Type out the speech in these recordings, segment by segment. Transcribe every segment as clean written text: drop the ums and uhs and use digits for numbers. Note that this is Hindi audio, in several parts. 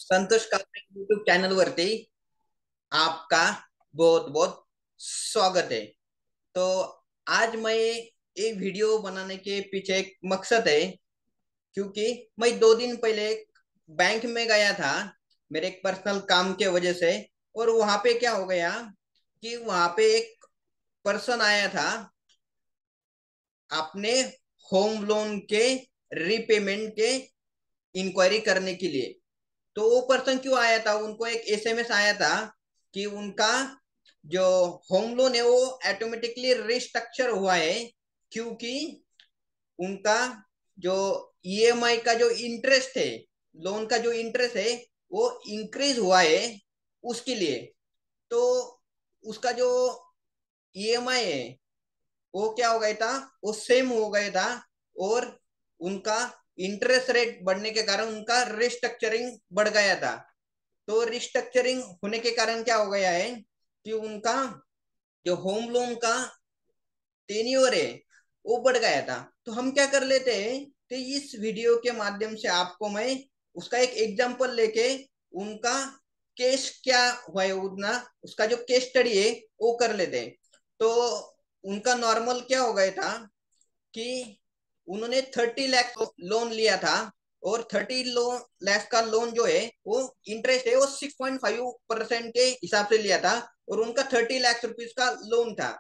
संतोष कापरे यूट्यूब चॅनल वरती आपका बहुत बहुत स्वागत है। तो आज मैं ये वीडियो बनाने के पीछे एक मकसद है, क्योंकि मैं 2 दिन पहले बैंक में गया था मेरे एक पर्सनल काम के वजह से। और वहां पे क्या हो गया कि वहां पे एक पर्सन आया था अपने होम लोन के रीपेमेंट के इंक्वायरी करने के लिए। तो वो पर्सन क्यों आया था, उनको एक एसएमएस आया था कि उनका जो होम लोन है वो ऑटोमेटिकली रिस्ट्रक्चर हुआ है, क्योंकि उनका जो ईएमआई का जो इंटरेस्ट है, लोन का जो इंटरेस्ट है वो इंक्रीज हुआ है उसके लिए। तो उसका जो ईएमआई है वो क्या हो गया था, वो सेम हो गया था। और उनका इंटरेस्ट रेट बढ़ने के कारण उनका रिस्ट्रक्चरिंग बढ़ गया था। तो रिस्ट्रक्चरिंग होने के कारण क्या हो गया है कि उनका जो होम लोन का टेन्योर है वो बढ़ गया था। तो हम क्या कर लेते हैं, तो इस वीडियो के माध्यम से आपको मैं उसका एक एग्जांपल लेके उनका केस क्या हुआ है उतना, उसका जो केस स्टडी है वो कर लेते हैं। तो उनका नॉर्मल क्या हो गया था कि उन्होंने 30 लाख लोन लिया था। और 30 लाख का लोन जो है वो इंटरेस्ट है वो 6.5% के हिसाब से लिया था। और उनका 30 लाख रुपीज का लोन था।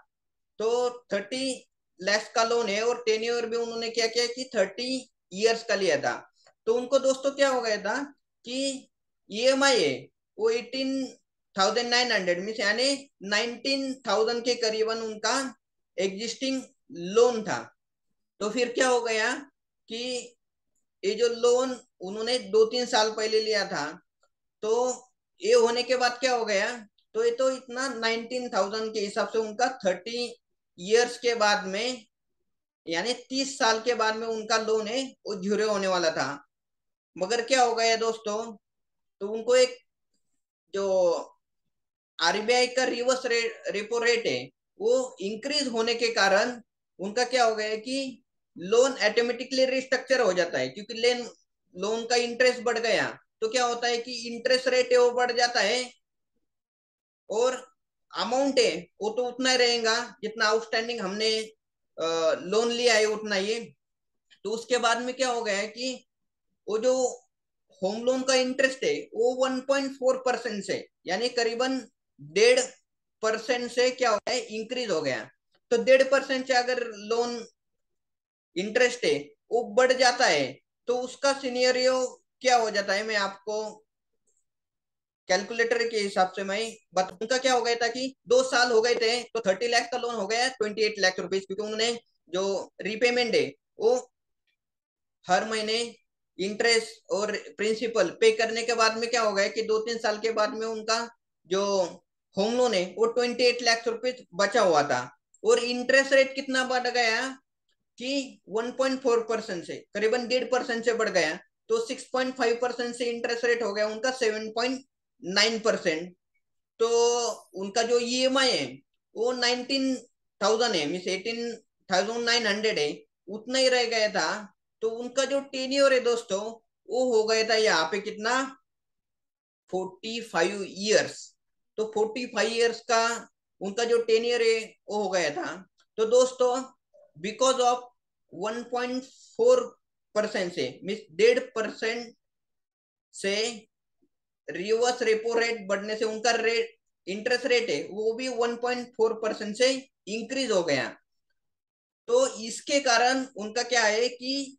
तो 30 लाख का लोन है और टेन्योर भी उन्होंने क्या किया कि 30 इयर्स का लिया था। तो उनको दोस्तों क्या हो गया था कि ईएमआई है वो 18,900 मीन यानी 19,000 के करीबन उनका एग्जिस्टिंग लोन था। तो फिर क्या हो गया कि ये जो लोन उन्होंने 2-3 साल पहले लिया था, तो ये होने के बाद क्या हो गया, तो ये तो इतना 19,000 के हिसाब से उनका 30 इयर्स के बाद में यानी 30 साल के बाद में उनका लोन है वो जीरो होने वाला था। मगर क्या हो गया दोस्तों, तो उनको एक जो आरबीआई का रेपो रेट है वो इंक्रीज होने के कारण उनका क्या हो गया है कि लोन ऑटोमेटिकली रिस्ट्रक्चर हो जाता है, क्योंकि लोन का इंटरेस्ट बढ़ गया। तो क्या होता है कि इंटरेस्ट रेट है वो बढ़ जाता है और अमाउंट है वो तो उतना ही रहेगा जितना आउटस्टैंडिंग हमने लोन लिया है उतना ही। तो उसके बाद में क्या हो गया है कि वो जो होम लोन का इंटरेस्ट है वो 1.4% से यानी करीबन 1.5% से क्या हो गया है, इंक्रीज हो गया। तो 1.5% से अगर लोन इंटरेस्ट है वो बढ़ जाता है, तो उसका सिनेरियो क्या हो जाता है, मैं आपको कैलकुलेटर के हिसाब से मैं बता। उनका क्या हो गया था कि 2 साल हो गए थे तो 30 लाख का लोन हो गया 28 लाख रुपीज, क्योंकि उन्होंने जो रीपेमेंट है वो हर महीने इंटरेस्ट और प्रिंसिपल पे करने के बाद में क्या हो गया कि 2-3 साल के बाद में उनका जो होम लोन है वो 28 लाख रुपीज बचा हुआ था। और इंटरेस्ट रेट कितना बढ़ गया कि 1.4% से करीबन 1.5% से बढ़ गया। तो 6.5% से इंटरेस्ट रेट हो गया उनका 7.9%। तो उनका जो ईएमआई है वो 19,000 है, मीन 18,900 है, उतना ही रह गया था। तो उनका जो टेन्योर है दोस्तों वो हो गया था यहाँ पे कितना, 45 इयर्स। तो 45 इयर्स का उनका जो टेन्योर है वो हो गया था। तो दोस्तों बिकॉज ऑफ 1.4% से मीन 1.5% से रिवर्स रेपो रेट बढ़ने से उनका रेट इंटरेस्ट रेट है वो भी 1.4% से इंक्रीज हो गया। तो इसके कारण उनका क्या है कि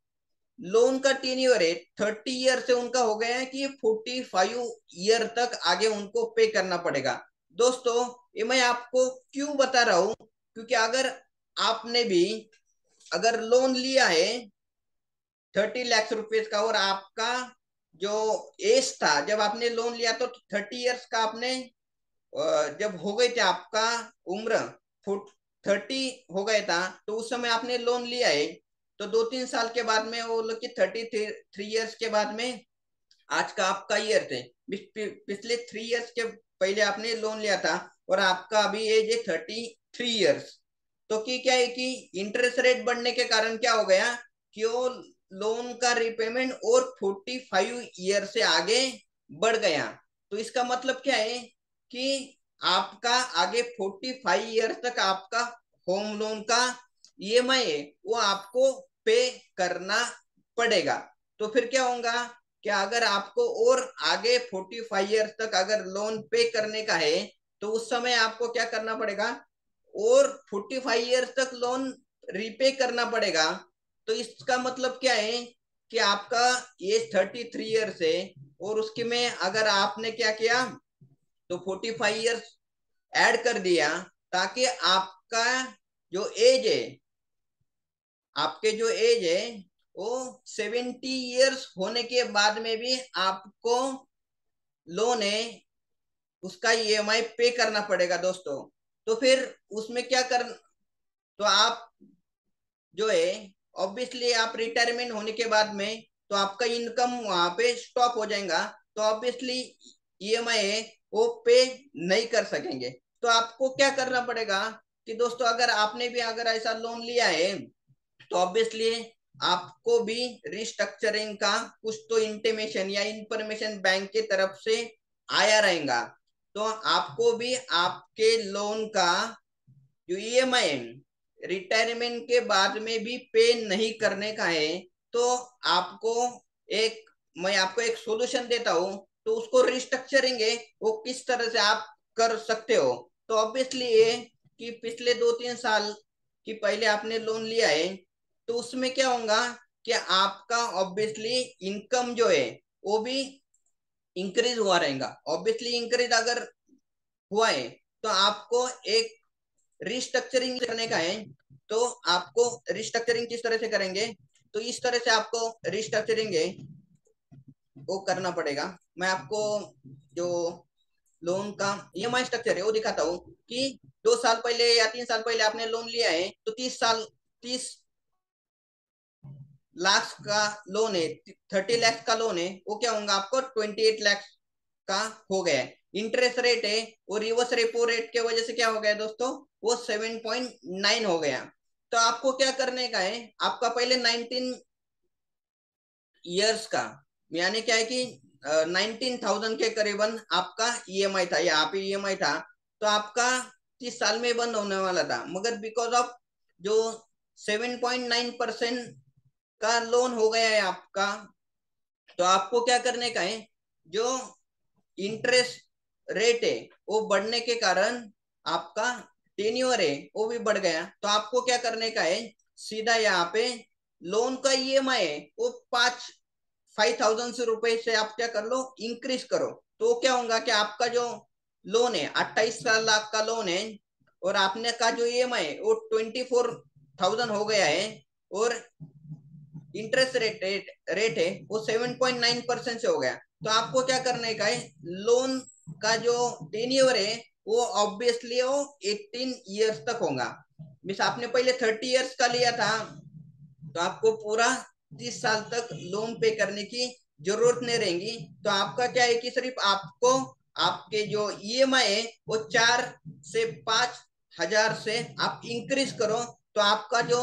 लोन का टेन्योर है 30 ईयर से उनका हो गया है कि 45 ईयर तक आगे उनको पे करना पड़ेगा। दोस्तों ये मैं आपको क्यों बता रहा हूं, क्योंकि अगर आपने भी अगर लोन लिया है 30 लाख रुपीज का और आपका जो एज था जब आपने लोन लिया तो 30 इयर्स का आपने जब हो गए थे आपका उम्र 30 हो गया था, तो उस समय आपने लोन लिया है। तो 2-3 साल के बाद में वो लोग की 33 इयर्स के बाद में आज का आपका ईयर थे। पिछले 3 इयर्स के पहले आपने लोन लिया था और आपका अभी एज है 33 इयर्स। तो कि क्या है कि इंटरेस्ट रेट बढ़ने के कारण क्या हो गया कि वो लोन का रिपेमेंट और 45 ईयर से आगे बढ़ गया। तो इसका मतलब क्या है कि आपका आगे 45 ईयर्स तक आपका होम लोन का ईएमआई है वो आपको पे करना पड़ेगा। तो फिर क्या होगा कि अगर आपको और आगे 45 ईयर्स तक अगर लोन पे करने का है तो उस समय आपको क्या करना पड़ेगा, और 45 ईयर्स तक लोन रीपे करना पड़ेगा। तो इसका मतलब क्या है कि आपका एज 33 ईयर्स है, और उसके में अगर आपने क्या किया तो 45 ईयर्स ऐड कर दिया, ताकि आपका जो एज है, आपके जो एज है वो 70 ईयर्स होने के बाद में भी आपको लोन है उसका ईएमआई पे करना पड़ेगा दोस्तों। तो फिर उसमें क्या कर, तो आप जो है ऑब्वियसली आप रिटायरमेंट होने के बाद में तो आपका इनकम वहां पे स्टॉप हो जाएगा, तो ऑब्वियसली ईएमआई है वो पे नहीं कर सकेंगे। तो आपको क्या करना पड़ेगा कि दोस्तों अगर आपने भी अगर ऐसा लोन लिया है तो ऑब्वियसली आपको भी रिस्ट्रक्चरिंग का कुछ तो इंटीमेशन या इंफॉर्मेशन बैंक की तरफ से आया रहेगा। तो आपको भी आपके लोन का जो ईएमआई है रिटायरमेंट के बाद में भी पे नहीं करने का है, तो आपको एक मैं आपको एक सॉल्यूशन देता हूं। तो उसको रिस्ट्रक्चरिंग है वो किस तरह से आप कर सकते हो। तो ऑब्वियसली ये कि पिछले 2-3 साल की पहले आपने लोन लिया है तो उसमें क्या होगा कि आपका ऑब्वियसली इनकम जो है वो भी इंक्रीज हुआ रहेगा। ऑब्वियसली इंक्रीज अगर हुआ है तो आपको एक रिस्ट्रक्चरिंग करने का है। तो आपको रिस्ट्रक्चरिंग किस तरह से करेंगे, तो इस तरह से आपको रिस्ट्रक्चरिंग है वो करना पड़ेगा। मैं आपको जो लोन का ईएमआई स्ट्रक्चर है वो दिखाता हूँ कि 2 साल पहले या 3 साल पहले आपने लोन लिया है तो 30 साल 30 लाख का लोन है, 30 लाख का लोन है, वो क्या होगा आपको 28 लाख का हो गया है। इंटरेस्ट रेट है वो रिवर्स रेपो रेट के वजह से क्या हो गया दोस्तों, वो 7.9 हो गया। तो आपको क्या करने का है, आपका पहले 19 ईयर्स का यानी क्या है कि 19,000 के करीबन आपका ईएमआई था, यहाँ पे ईएमआई था। तो आपका 30 साल में बंद होने वाला था, मगर बिकॉज ऑफ जो 7.9% का लोन हो गया है आपका, तो आपको क्या करने का है, जो इंटरेस्ट रेट है वो बढ़ने के कारण आपका टेन्योर है वो भी बढ़ गया। तो आपको क्या करने का है, सीधा यहाँ पे लोन का ईएमआई है वो 5,000 से रुपए से आप क्या कर लो इंक्रीज करो। तो क्या होगा कि आपका जो लोन है 28 लाख का लोन है, और आपने का जो ईएमआई है वो 24,000 हो गया है, और इंटरेस्ट रेट है वो 7.9% से हो गया। तो आपको क्या करने का है, लोन का जो टेन्योर है वो ऑब्वियसली वो 18 ईयर्स तक होगा। मिस आपने पहले 30 ईयर्स का लिया था तो आपको पूरा 30 साल तक लोन पे करने की जरूरत नहीं रहेगी। तो आपका क्या है कि सिर्फ आपको आपके जो ईएमआई है वो 4 से 5 हजार से आप इंक्रीज करो। तो आपका जो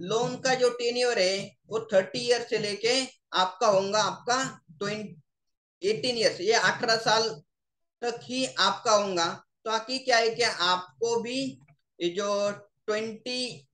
लोन का जो टेन्योर है वो 30 ईयर से लेके आपका होगा आपका 18 ईयर्स, ये 18 साल तक ही आपका होगा। तो आखिर क्या है कि आपको भी ये जो 30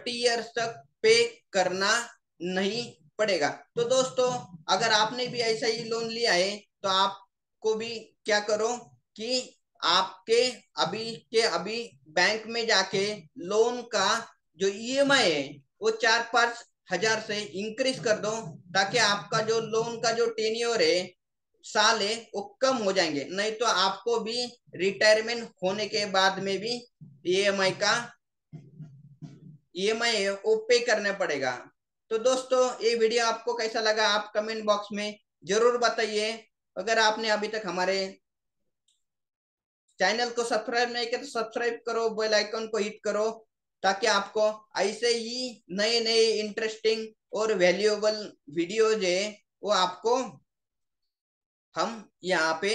ईयर्स तक पे करना नहीं पड़ेगा। तो दोस्तों अगर आपने भी ऐसा ही लोन लिया है तो आपको भी क्या करो कि आपके अभी के अभी बैंक में जाके लोन का जो ईएमआई है वो 4-5 हजार से इंक्रीज कर दो, ताकि आपका जो लोन का जो टेन्योर है साल है वो कम हो जाएंगे। नहीं तो आपको भी रिटायरमेंट होने के बाद में भी ईएमआई का ईएमआई है वो पे करना पड़ेगा। तो दोस्तों ये वीडियो आपको कैसा लगा आप कमेंट बॉक्स में जरूर बताइए। अगर आपने अभी तक हमारे चैनल को सब्सक्राइब नहीं किया तो सब्सक्राइब करो, बेल आइकन को हिट करो, ताकि आपको ऐसे ही नए नए इंटरेस्टिंग और वैल्यूएबल वीडियोज है वो आपको हम यहाँ पे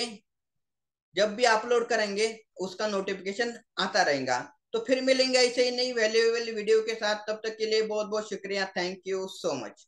जब भी अपलोड करेंगे उसका नोटिफिकेशन आता रहेगा। तो फिर मिलेंगे ऐसे ही नई वैल्यूएबल वीडियो के साथ, तब तक के लिए बहुत बहुत शुक्रिया, थैंक यू सो मच।